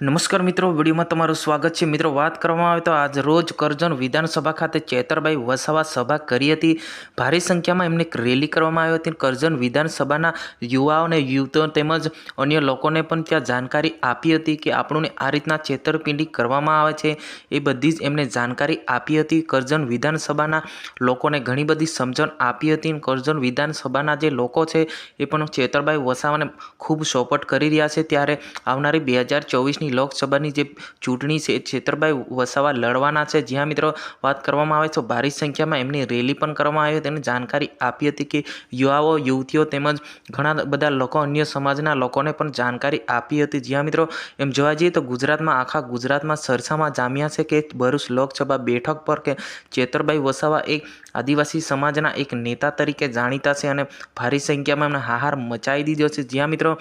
નમસ્કાર મિત્રો, વિડીયોમાં તમારું સ્વાગત છે। મિત્રો, વાત કરવામાં આવે તો આજ રોજ કરજણ વિધાનસભા ખાતે ચેતરભાઈ વસાવા સભા કરી હતી। ભારે સંખ્યામાં એમને રેલી કરવામાં આવી હતી। કરજણ વિધાનસભાના યુવાઓને યુવતો તેમજ અન્ય લોકોને પણ ત્યાં જાણકારી આપી હતી કે આપણને આ રીતના છેતરપિંડી કરવામાં આવે છે, એ બધી જ એમને જાણકારી આપી હતી। કરજણ વિધાનસભાના લોકોને ઘણી બધી સમજણ આપી હતી। કરજણ વિધાનસભાના જે લોકો છે એ પણ ચેતરભાઈ વસાવાને ખૂબ સપોર્ટ કરી રહ્યા છે। ત્યારે આવનારી 2024ની લોકસભાની જે ચૂંટણી છે ચેતરભાઈ વસાવા લડવાના છે। જ્યાં મિત્રો વાત કરવામાં આવે તો ભારી સંખ્યામાં એમની રેલી પણ કરવામાં આવી હતી અને જાણકારી આપી હતી કે યુવાઓ યુવતીઓ તેમજ ઘણા બધા લોકો અન્ય સમાજના લોકોને પણ જાણકારી આપી હતી। જ્યાં મિત્રો એમ જોવા જઈએ તો ગુજરાતમાં આખા ગુજરાતમાં ચર્ચામાં જામ્યા છે કે ભરૂચ લોકસભા બેઠક પર કે ચેતરભાઈ વસાવા એક આદિવાસી સમાજના એક નેતા તરીકે જાણીતા છે અને ભારી સંખ્યામાં એમને હાહાર મચાવી દીધો છે। જ્યાં મિત્રો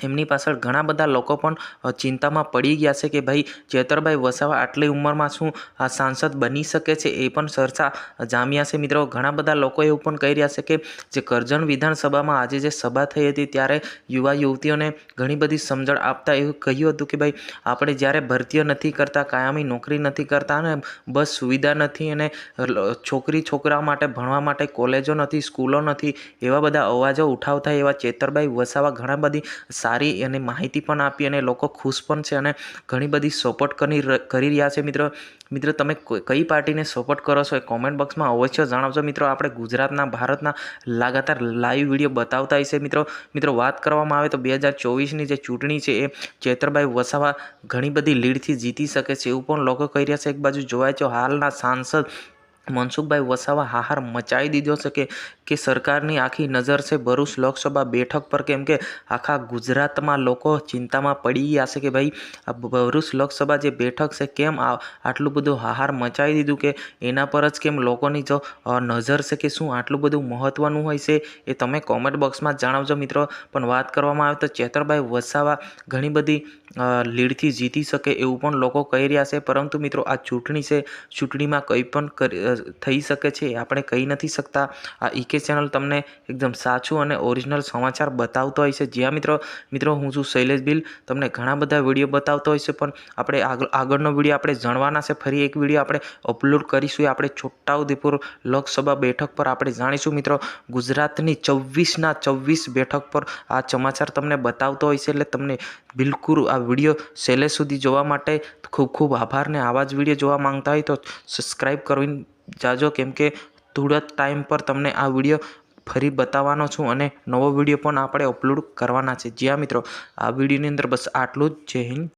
એમની પાછળ ઘણા બધા લોકો પણ ચિંતામાં પડી ગયા છે કે ભાઈ ચેતરભાઈ વસાવા આટલી ઉંમરમાં શું આ સાંસદ બની શકે છે, એ પણ ચર્ચા જામ્યા છે। મિત્રો, ઘણા બધા લોકો એવું પણ કહી રહ્યા છે કે જે કરજણ વિધાનસભામાં આજે જે સભા થઈ હતી ત્યારે યુવા યુવતીઓને ઘણી બધી સમજણ આપતા એવું કહ્યું હતું કે ભાઈ આપણે જ્યારે ભરતીઓ નથી કરતા, કાયમી નોકરી નથી કરતા અને બસ સુવિધા નથી અને છોકરાઓ માટે ભણવા માટે કોલેજો નથી, સ્કૂલો નથી, એવા બધા અવાજો ઉઠાવતા એવા ચેતરભાઈ વસાવા ઘણા બધી સારી અને માહિતી પણ આપી અને લોકો ખુશ પણ છે અને ઘણી બધી સપોર્ટ કરી રહ્યા છે। મિત્રો તમે કઈ પાર્ટીને સપોર્ટ કરો છો એ કોમેન્ટ બોક્સમાં અવશ્ય જણાવજો। મિત્રો, આપણે ગુજરાતના ભારતના લગાતાર લાઈવ વિડીયો બતાવતા હોય છે। મિત્રો વાત કરવામાં આવે તો 2024ની જે ચૂંટણી છે એ ચેતરભાઈ વસાવા ઘણી બધી લીડથી જીતી શકે છે એવું પણ લોકો કહી રહ્યા છે। એક બાજુ જોવાય તો હાલના સાંસદ મનસુખભાઈ વસાવા હાહાર મચાવી દીધો છે કે સરકારની આખી નજર છે ભરૂચ લોકસભા બેઠક પર, કેમ કે આખા ગુજરાતમાં લોકો ચિંતામાં પડી ગયા છે કે ભાઈ આ ભરૂચ લોકસભા જે બેઠક છે કેમ આટલું બધું હાહાર મચાવી દીધું, કે એના પર જ કેમ લોકોની જો નજર છે કે શું આટલું બધું મહત્ત્વનું હોય છે, એ તમે કોમેન્ટ બોક્સમાં જણાવજો। મિત્રો, પણ વાત કરવામાં આવે તો ચેતરભાઈ વસાવા ઘણી બધી લીડથી જીતી શકે એવું પણ લોકો કહી રહ્યા છે। પરંતુ મિત્રો આ ચૂંટણી છે, ચૂંટણીમાં કંઈ પણ થઈ શકે છે, આપણે કહી નથી શકતા। આ ઈકે ચેનલ તમને એકદમ સાચું અને ઓરિજિનલ સમાચાર બતાવતો હોય છે। જ્યાં મિત્રો હું છું શૈલેષ ભીલ, તમને ઘણા બધા વિડીયો બતાવતો હોય છે, પણ આપણે આગળનો વિડીયો આપણે જાણવાના છે। ફરી એક વિડીયો આપણે અપલોડ કરીશું, આપણે છોટાઉદેપુર લોકસભા બેઠક પર આપણે જાણીશું। મિત્રો, ગુજરાતની 24 બેઠક પર આ સમાચાર તમને બતાવતો હોય છે, એટલે તમને બિલકુલ આ વિડીયો છેલ્લે સુધી જોવા માટે ખૂબ ખૂબ આભાર। ને આવા જ વિડીયો જોવા માંગતા હોય તો સબસ્ક્રાઈબ કરીને જાજો, કેમ કે થોડા ટાઈમ પર તમને આ વિડીયો ફરી બતાવવાનો છું અને નવો વિડીયો પણ આપણે અપલોડ કરવાના છે। જ્યાં મિત્રો આ વિડીયોની અંદર બસ આટલું જ। જય હિન્દ।